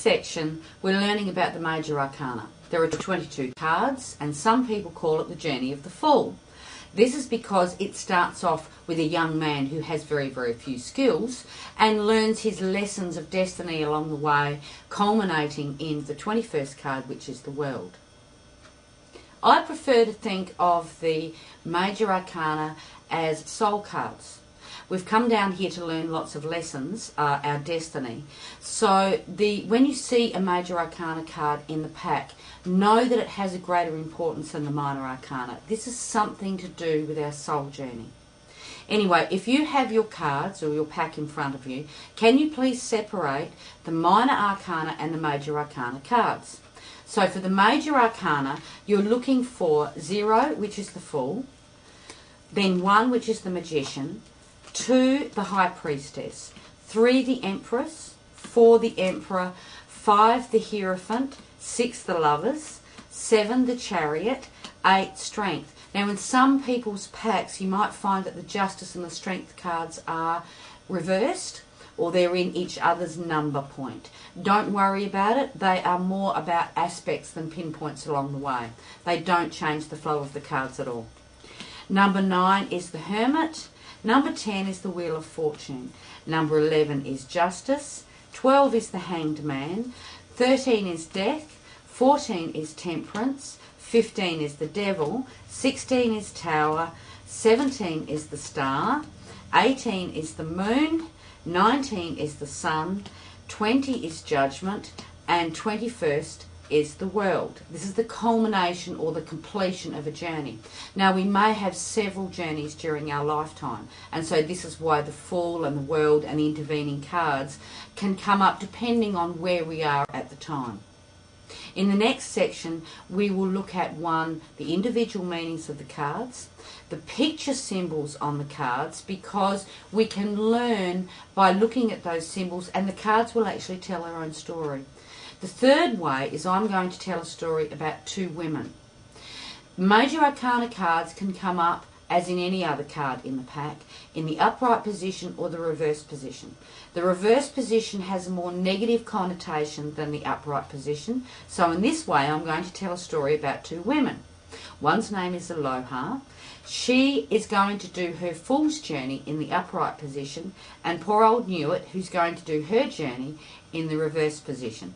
section, we're learning about the Major Arcana. There are 22 cards, and some people call it the Journey of the Fool. This is because it starts off with a young man who has very, very few skills and learns his lessons of destiny along the way, culminating in the 21st card, which is the World. I prefer to think of the Major Arcana as soul cards. We've come down here to learn lots of lessons, our destiny. So when you see a Major Arcana card in the pack, know that it has a greater importance than the Minor Arcana. This is something to do with our soul journey. Anyway, if you have your cards or your pack in front of you, can you please separate the Minor Arcana and the Major Arcana cards? So for the Major Arcana, you're looking for 0, which is the Fool, then 1, which is the Magician, 2, the High Priestess, 3, the Empress, 4, the Emperor, 5, the Hierophant, 6, the Lovers, 7, the Chariot, 8, Strength. Now in some people's packs you might find that the Justice and the Strength cards are reversed, or they're in each other's number point. Don't worry about it. They are more about aspects than pinpoints along the way. They don't change the flow of the cards at all. Number 9 is the Hermit. Number 10 is the Wheel of Fortune. Number 11 is Justice. 12 is the Hanged Man. 13 is Death. 14 is Temperance. 15 is the Devil. 16 is Tower. 17 is the Star. 18 is the Moon. 19 is the Sun. 20 is Judgment. And 21st is the World. This is the culmination or the completion of a journey. Now we may have several journeys during our lifetime, and so this is why the Fool and the World and the intervening cards can come up depending on where we are at the time. In the next section we will look at 1, the individual meanings of the cards, the picture symbols on the cards, because we can learn by looking at those symbols and the cards will actually tell their own story. The third way is I'm going to tell a story about 2 women. Major Arcana cards can come up, as in any other card in the pack, in the upright position or the reverse position. The reverse position has a more negative connotation than the upright position, so in this way I'm going to tell a story about 2 women. One's name is Aloha. She is going to do her Fool's journey in the upright position, and poor old Newit, who's going to do her journey in the reverse position.